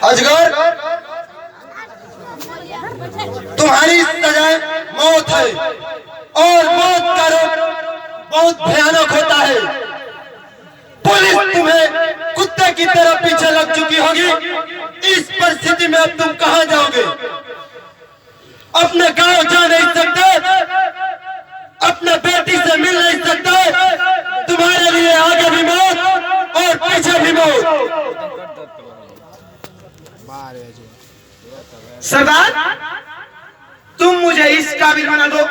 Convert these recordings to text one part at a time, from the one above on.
अजगर, तुम्हारी सजा मौत है और मौत का रूप बहुत भयानक होता है। पुलिस तुम्हें कुत्ते की तरह पीछे लग चुकी होगी। इस परिस्थिति में अब तुम कहां जाओगे? अपने गांव जा नहीं सकते, अपने बेटी से मिल नहीं सकते। तुम्हारे लिए आगे भी मौत और पीछे भी मौत। सरदार, तुम मुझे इस काबिल बना दो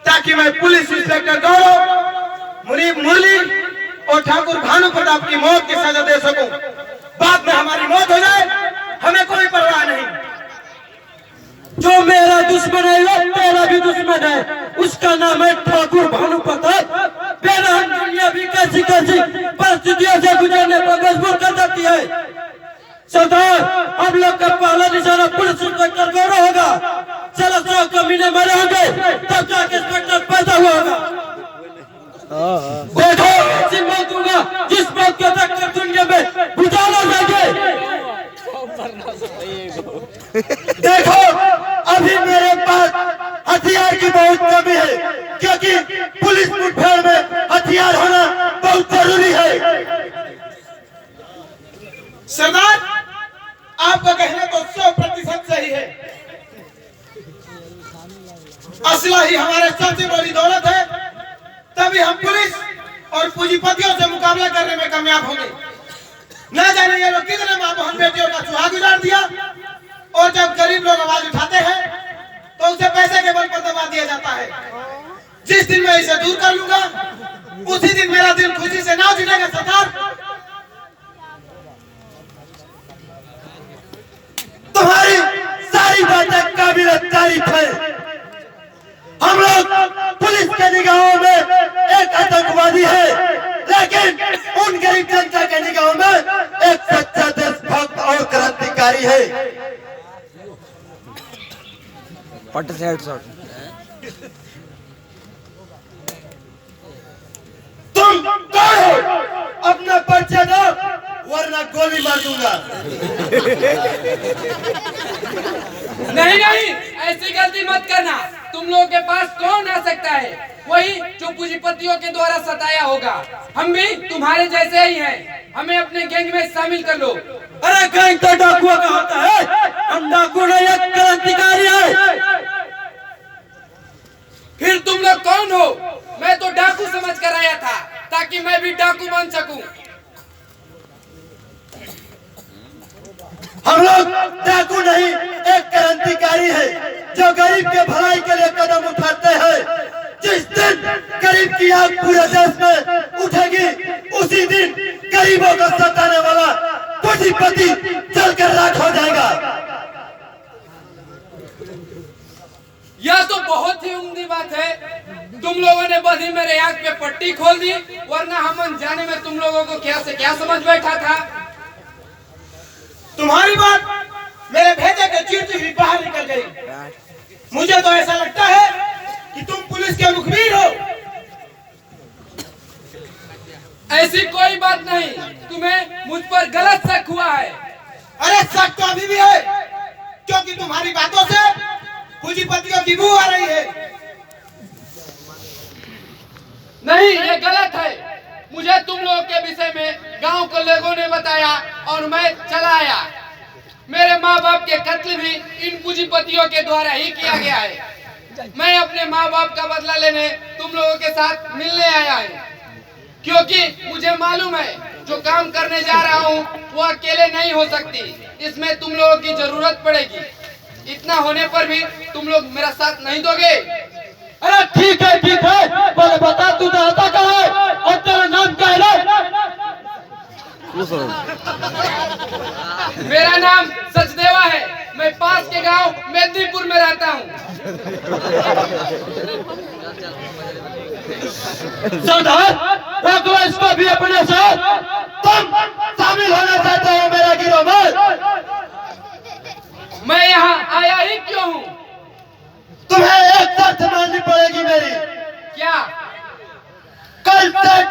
ताकि मैं पुलिस इंस्पेक्टर गौरव, मुनीब मुरली और ठाकुर भानु प्रताप की मौत की सजा दे सकूं। बाद में हमारी मौत हो जाए, हमें कोई परवाह नहीं। जो मेरा दुश्मन है वो तेरा भी दुश्मन है। उसका नाम है ठाकुर भानु प्रताप। बेरहम दुनिया भी कैसी कैसी परिस्थितियों से गुजरने पर मजबूर कर देती है। सरदार, हम लोग का पहला निशाना पुलिस इंस्पेक्टर गौरव होगा। चलो 100 कमीने मरे होंगे तब जाके इंस्पेक्टर पैदा हुआ होगा। देखो, ऐसी मौत दूंगा जिस मौत को देखकर दुनिया में बुझाना चाहिए। देखो, अभी मेरे पास हथियार की बहुत कमी है, क्योंकि पुलिस मुठभेड़ में हथियार होना बहुत जरूरी है। सरदार, आपका कहना तो 100% सही है। असला ही हमारे सबसे बड़ी दौलत है, तभी हम पुलिस और पूंजीपतियों से मुकाबला करने में कामयाब होंगे। न जाने ये लोग कितने मां बहन बेटियों का सुहाग गुजार दिया, और जब गरीब लोग आवाज उठाते हैं तो उसे पैसे के बल पर दबा दिया जाता है। जिस दिन मैं इसे दूर कर लूंगा, उसी दिन मेरा दिल खुशी से नाच उठेगा। सरदार, तुम्हारी सारी बातें काबिल तारीफ है। हम लोग पुलिस के निगाहों में एक आतंकवादी है, लेकिन उन गरीब जनता के निगाहों में एक सच्चा देशभक्त और क्रांतिकारी है। पट से हेडशॉट। तुम कौन हो? अपना परिचय दो वरना गोली मार दूंगा। नहीं नहीं, ऐसी गलती मत करना। तुम लोगों के पास कौन आ सकता है? वही जो पूंजीपतियों के द्वारा सताया होगा। हम भी तुम्हारे जैसे ही हैं। हमें अपने गैंग में शामिल कर लो। अरे गैंग तो डाकुओं का होता है, हम डाकू नहीं, एक क्रांतिकारी है। फिर तुम लोग कौन हो? मैं तो डाकू समझ कर आया था, ताकि मैं भी डाकू बन सकूं। हम लोग डाकू नहीं, एक क्रांतिकारी है जो गरीब के भलाई के लिए कदम उठाते हैं। जिस दिन गरीब की आग पूरे देश में उठेगी, उसी दिन गरीबों को सताने वाला पूंजीपति जलकर राख हो जाएगा। यह तो बहुत ही उम्दी बात है। तुम लोगों ने बस ही मेरे आंख पे पट्टी खोल दी, वरना हम अनजाने में तुम लोगों को क्या से क्या समझ बैठा था। तुम्हारी बात मेरे भेजे के चीरती हुई बाहर निकल गई। मुझे तो ऐसा लगता है कि तुम पुलिस के मुखबिर हो। ऐसी कोई बात नहीं, तुम्हें मुझ पर गलत शक हुआ है। अरे शक तो अभी भी है, क्योंकि तुम्हारी बातों से पूंजीपतियों की बू आ रही है। नहीं, ये गलत है। मुझे तुम लोगों के विषय में गांव के लोगों ने बताया और मैं चला आया। मेरे माँ बाप के कत्ल भी इन पूंजीपतियों के द्वारा ही किया गया है। मैं अपने माँ बाप का बदला लेने तुम लोगों के साथ मिलने आया हूँ, क्योंकि मुझे मालूम है जो काम करने जा रहा हूँ वो अकेले नहीं हो सकती। इसमें तुम लोगों की जरूरत पड़ेगी। इतना होने पर भी तुम लोग मेरा साथ नहीं दोगे? अरे ठीक है, बोले बता तू दादा का है और तेरा नाम क्या है? मेरा नाम सचदेवा है। मैं पास के गांव मेदिनीपुर में रहता हूँ। सरदार, रखो इसको भी अपने साथ। तुम शामिल होना चाहते हो मेरा गिरोह में? मैं यहाँ आया ही क्यों हूँ? तुम्हें एक शर्त माननी पड़ेगी मेरी। क्या? कल तक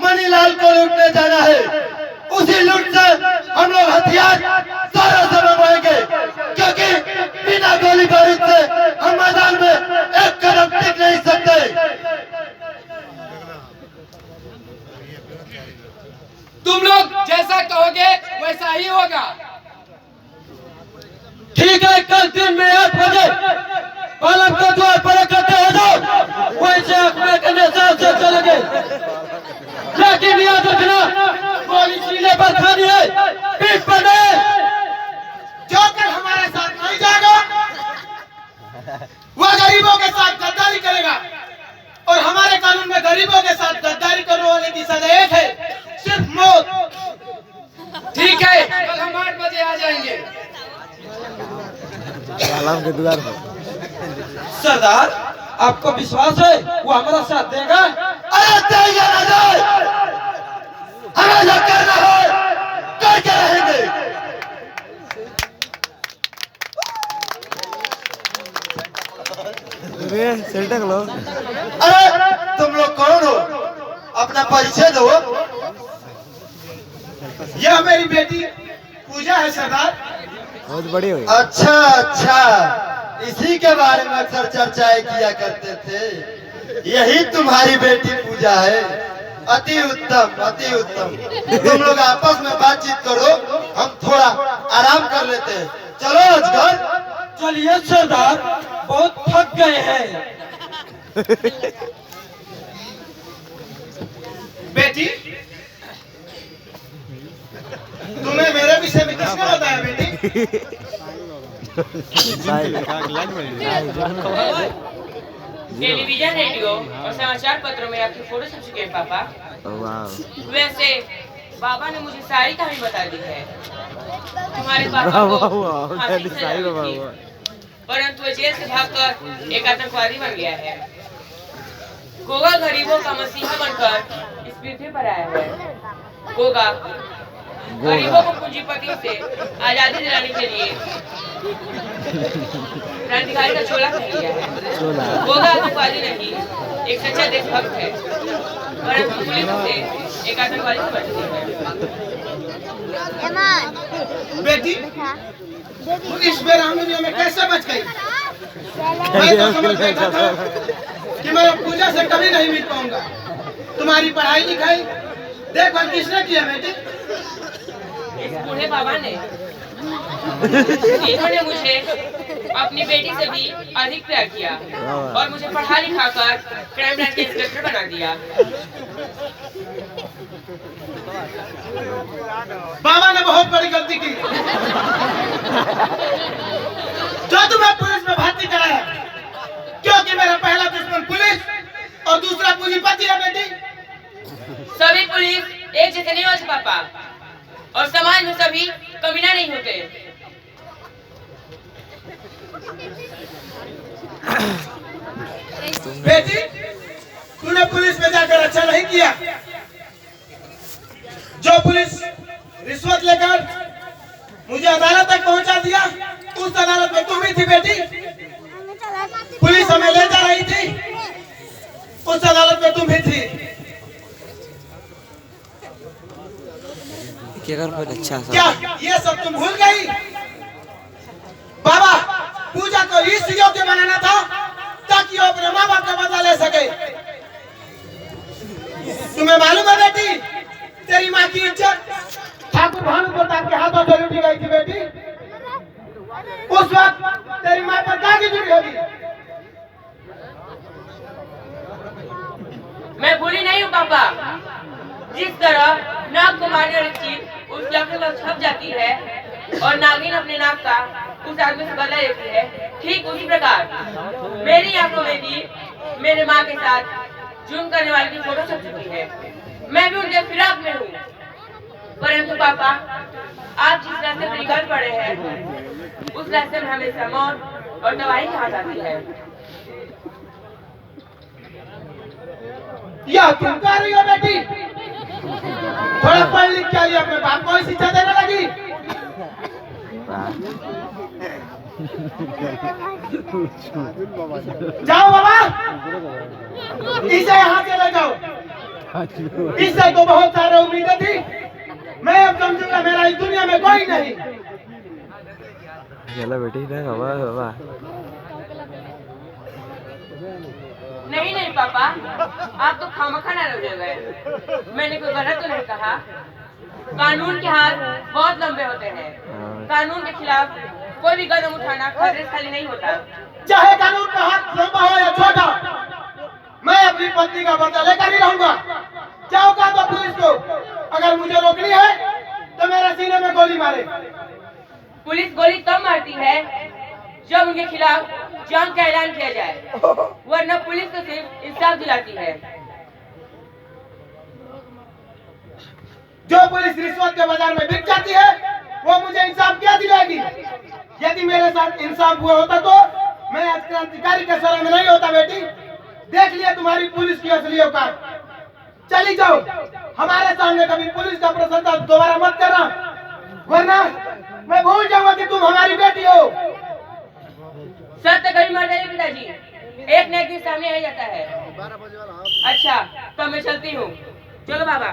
मनीलाल को लूटने जाना है। उसी लूट से हम लोग हथियार ही होगा। ठीक है, कल दिन में 8 बजे पालम के द्वार पर इकट्ठे हो जाओ, वहीं से अखबार के निशान से चलेंगे। लेकिन याद रखना, गोली सीने पर खानी है, पीठ पर नहीं। जो कल हमारे साथ नहीं जाएगा वह गरीबों के साथ गद्दारी करेगा, और हमारे कानून में गरीबों के साथ गद्दारी करने वाले की सजा एक है, सिर्फ मौत। ठीक है, कल हम 8 बजे आ जाएंगे। पालम के द्वार पर। सरदार, आपको विश्वास है वो हमारा साथ देगा? अरे देगा ना दे, हमें जो करना है करके रहेंगे। सेल्टक लो। अरे तुम लोग कौन हो, अपना परिचय दो। यह मेरी बेटी पूजा है सरदार। बहुत बड़ी हुई। अच्छा अच्छा, इसी के बारे में अक्सर चर्चाएं किया करते थे। यही तुम्हारी बेटी पूजा है। अति उत्तम, अति उत्तम। तुम लोग आपस में बातचीत करो, हम थोड़ा आराम कर लेते हैं। चलो अजगर। चलिए सरदार, बहुत थक गए हैं। बेटी, तुम्हें मेरे विषय में किसने बताया बेटी? टेलीविजन, रेडियो और समाचार पत्रों में आपकी फोटो छप चुके हैं पापा। वैसे बाबा ने मुझे सारी कहानी बता दी है। तुम्हारे पापा को फांसी की सजा हुई थी, परंतु वह जेल से भागकर एक आतंकवादी बन गया है। गोगा गरीबों का मसीहा बनकर इस पृथ्वी पर आया है। गोगा गरीबों को पूंजीपतियों से आजादी दिलाने के लिए क्रांतिकारी का चोला पहन लिया है। गोगा आतंकवादी नहीं, एक सच्चा देशभक्त है, परंतु पुलिस से एक आतंकवादी से बच गया है। बेटी, तू इस बेरहमी में कैसे बच गई? मैं तो समझ बैठा था कि मैं पूजा से कभी नहीं मिल पाऊंगा। तुम्हारी पढ़ाई लिखाई देखभाल किसने किया बेटी? इस बूढ़े बाबा ने। इन्होंने मुझे अपनी बेटी से भी अधिक प्यार किया और मुझे पढ़ा लिखा कर क्राइम ब्रांच के इंस्पेक्टर बना दिया। बाबा ने बहुत बड़ी गलती की जो तुम्हें पुलिस में भर्ती कराया, क्योंकि मेरा पहला दुश्मन पुलिस और दूसरा पूंजीपति है बेटी। सभी पुलिस एक जैसे नहीं होते पापा, और समाज में सभी कमीना नहीं होते। बेटी, तूने पुलिस में जाकर अच्छा नहीं किया। जो पुलिस रिश्वत लेकर मुझे अदालत तक पहुंचा दिया, उस अदालत में तुम ही थी बेटी। पुलिस हमें ले जा रही थी, उस अदालत में तुम ही थी। क्या ये सब तुम भूल गई? बाबा पूजा को इस योग्य बनाना था ताकि वो अपने माँ बाप का बदला ले सके। तुम्हें मालूम है बेटी, तेरी माँ की इज्जत ठाकुर भानु प्रताप के हाथों से लूटी गई थी बेटी। उस वक्त तेरी माँ पर क्या गिरी होगी? मैं भूली नहीं हूँ पापा। जिस तरह नाग को मारने वाली चीज उसकी आंखों में छप जाती है और नागिन अपने नाग का उस आदमी से बदला लेती है, ठीक उसी प्रकार मेरी आंखों में भी मेरे माँ के साथ जुर्म करने वाले की फोटो छप चुकी है। मैं भी उनके फिराक में हूँ, परंतु पापा आप जिस रास्ते पर निकल पड़े हैं उस रास्ते में हमेशा मौत और तबाही की हाथ आती है। यह तुम कर रही हो बेटी? थोड़ा पढ़ लिख के लिए अपने बाप को ही शिक्षा देने लगी। जाओ बाबा, इसे यहाँ से ले जाओ। इससे तो बहुत सारे उम्मीदें थी, मैं अब समझूंगा मेरा इस दुनिया में कोई नहीं। चलो बेटी ना बाबा बाबा। नहीं नहीं पापा, आप तो खामखा नाराज हो गए। मैंने कोई गलत तो नहीं कहा। कानून के हाथ बहुत लंबे होते हैं। कानून के खिलाफ कोई भी कदम उठाना खतरे से खाली नहीं होता। चाहे कानून का हाथ लंबा हो या छोटा, मैं अपनी पत्नी का बदला लेकर ही रहूंगा। चाहूंगा तो पुलिस को अगर मुझे रोकनी है तो मेरे सीने में गोली मारे। पुलिस गोली तब मारती है जब उनके खिलाफ जंग का ऐलान किया जाए, वरना पुलिस तो सिर्फ इंसाफ दिलाती है। जो पुलिस रिश्वत के बाजार में बिक जाती है वो मुझे इंसाफ क्या दिलाएगी? यदि मेरे साथ इंसाफ हुआ होता तो मैं आज क्रांतिकारी के सर में नहीं होता। बेटी, देख लिया तुम्हारी पुलिस की असली औकात। चली जाओ, हमारे सामने कभी पुलिस का प्रशंसा दोबारा मत करना, वरना मैं भूल जाऊंगा कि तुम हमारी बेटी हो। सत्य कभी मर जाएगी पिताजी, एक न एक दिन सामने आ जाता है। अच्छा, तो मैं चलती हूँ। चलो बाबा।